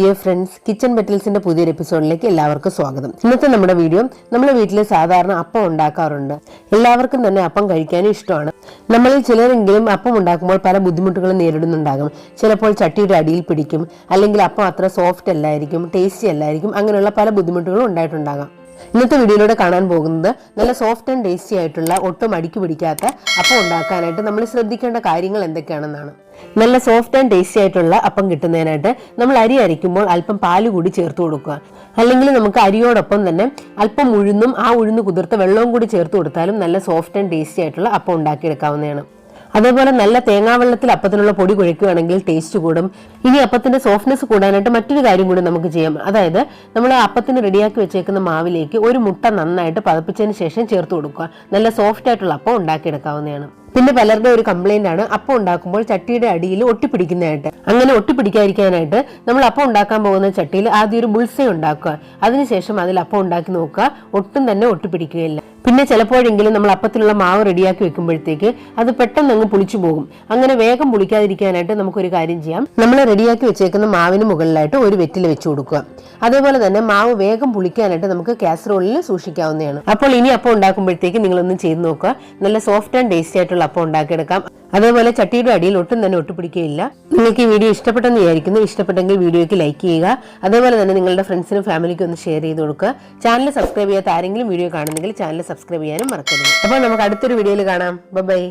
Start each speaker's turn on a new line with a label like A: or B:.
A: dear friends, Kitchen Petals in the പുതിയൊരു എപ്പിസോഡിലേക്ക് എല്ലാവർക്കും സ്വാഗതം. ഇന്നത്തെ നമ്മുടെ വീഡിയോ നമ്മുടെ വീട്ടിൽ സാധാരണ അപ്പം ഉണ്ടാക്കാറുണ്ട്. എല്ലാവർക്കും തന്നെ അപ്പം കഴിക്കാൻ ഇഷ്ടമാണ്. നമ്മളിൽ ചിലരെങ്കിലും അപ്പം ഉണ്ടാക്കുമ്പോൾ പല ബുദ്ധിമുട്ടുകളും നേരിടുന്നുണ്ടാകും. ചിലപ്പോൾ ചട്ടിയുടെ അടിയിൽ പിടിക്കും, അല്ലെങ്കിൽ അപ്പം അത്ര സോഫ്റ്റ് അല്ലായിരിക്കും, ടേസ്റ്റി അല്ലായിരിക്കും, അങ്ങനെയുള്ള പല ബുദ്ധിമുട്ടുകളും ഉണ്ടായിട്ടുണ്ടാകാം. ഇന്നത്തെ വീഡിയോയിലൂടെ കാണാൻ പോകുന്നത് നല്ല സോഫ്റ്റ് ആൻഡ് ടേസ്റ്റി ആയിട്ടുള്ള ഒട്ടും അടിക്ക് പിടിക്കാത്ത അപ്പം ഉണ്ടാക്കാനായിട്ട് നമ്മൾ ശ്രദ്ധിക്കേണ്ട കാര്യങ്ങൾ എന്തൊക്കെയാണെന്നാണ്. നല്ല സോഫ്റ്റ് ആൻഡ് ടേസ്റ്റി ആയിട്ടുള്ള അപ്പം കിട്ടുന്നതിനായിട്ട് നമ്മൾ അരി അരയ്ക്കുമ്പോൾ അല്പം പാല് കൂടി ചേർത്ത് കൊടുക്കുക. അല്ലെങ്കിൽ നമുക്ക് അരിയോടൊപ്പം തന്നെ അല്പം ഉഴുന്നും ആ ഉഴുന്ന് കുതിർത്ത വെള്ളവും കൂടി ചേർത്ത് കൊടുത്താലും നല്ല സോഫ്റ്റ് ആൻഡ് ടേസ്റ്റി ആയിട്ടുള്ള അപ്പം ഉണ്ടാക്കിയെടുക്കാവുന്നതാണ്. അതേപോലെ നല്ല തേങ്ങാവെള്ളത്തിൽ അപ്പത്തിനുള്ള പൊടി കുഴയ്ക്കുകയാണെങ്കിൽ ടേസ്റ്റ് കൂടും. ഇനി അപ്പത്തിന്റെ സോഫ്റ്റ്നെസ് കൂടാനായിട്ട് മറ്റൊരു കാര്യം കൂടി നമുക്ക് ചെയ്യാം. അതായത് നമ്മൾ അപ്പത്തിന് റെഡിയാക്കി വെച്ചേക്കുന്ന മാവിലേക്ക് ഒരു മുട്ട നന്നായിട്ട് പതപ്പിച്ചതിന് ശേഷം ചേർത്ത് കൊടുക്കുക. നല്ല സോഫ്റ്റ് ആയിട്ടുള്ള അപ്പം ഉണ്ടാക്കിയെടുക്കാവുന്നതാണ്. പിന്നെ പലരുടെ ഒരു കംപ്ലൈന്റ് ആണ് അപ്പം ഉണ്ടാക്കുമ്പോൾ ചട്ടിയുടെ അടിയിൽ ഒട്ടിപ്പിടിക്കുന്നതായിട്ട്. അങ്ങനെ ഒട്ടിപ്പിടിക്കാതിരിക്കാനായിട്ട് നമ്മൾ അപ്പം ഉണ്ടാക്കാൻ പോകുന്ന ചട്ടിയിൽ ആദ്യം ഒരു ബുൾസൈ ഉണ്ടാക്കുക. അതിനുശേഷം അതിൽ അപ്പം ഉണ്ടാക്കി നോക്കുക, ഒട്ടും തന്നെ ഒട്ടിപ്പിടിക്കുകയില്ല. പിന്നെ ചിലപ്പോഴെങ്കിലും നമ്മൾ അപ്പത്തിലുള്ള മാവ് റെഡിയാക്കി വെക്കുമ്പോഴത്തേക്ക് അത് പെട്ടെന്ന് അങ്ങ് പുളിച്ചു പോകും. അങ്ങനെ വേഗം പുളിക്കാതിരിക്കാനായിട്ട് നമുക്കൊരു കാര്യം ചെയ്യാം. നമ്മൾ റെഡിയാക്കി വെച്ചേക്കുന്ന മാവിന് മുകളിലായിട്ട് ഒരു വെറ്റില വെച്ച് കൊടുക്കുക. അതേപോലെ തന്നെ മാവ് വേഗം പുളിക്കാനായിട്ട് നമുക്ക് കാസറോളിൽ സൂക്ഷിക്കാവുന്നതാണ്. അപ്പോൾ ഇനി അപ്പം ഉണ്ടാക്കുമ്പോഴത്തേക്ക് നിങ്ങളൊന്നും ചെയ്ത് നോക്കുക. നല്ല സോഫ്റ്റ് ആൻഡ് ടേസ്റ്റി ആയിട്ടുള്ള അപ്പം ഉണ്ടാക്കിയെടുക്കാം. അതേപോലെ ചട്ടിയുടെ അടിയിൽ ഒട്ടും തന്നെ ഒട്ടുപിടിക്കുകയില്ല. നിങ്ങൾക്ക് ഈ വീഡിയോ ഇഷ്ടപ്പെട്ടെന്ന് വിചാരിക്കുന്നു. ഇഷ്ടപ്പെട്ടെങ്കിൽ വീഡിയോയ്ക്ക് ലൈക്ക് ചെയ്യുക. അതേപോലെ തന്നെ നിങ്ങളുടെ ഫ്രണ്ട്സിനും ഫാമിലിക്കും ഒന്ന് ഷെയർ ചെയ്ത് കൊടുക്കുക. ചാനൽ സബ്സ്ക്രൈബ് ചെയ്യാത്ത ആരെങ്കിലും വീഡിയോ കാണുന്നെങ്കിൽ ചാനൽ സബ്സ്ക്രൈബ് ചെയ്യാനും മറക്കരുത്. അപ്പോൾ നമുക്ക് അടുത്തൊരു വീഡിയോയിൽ കാണാം. ബൈ.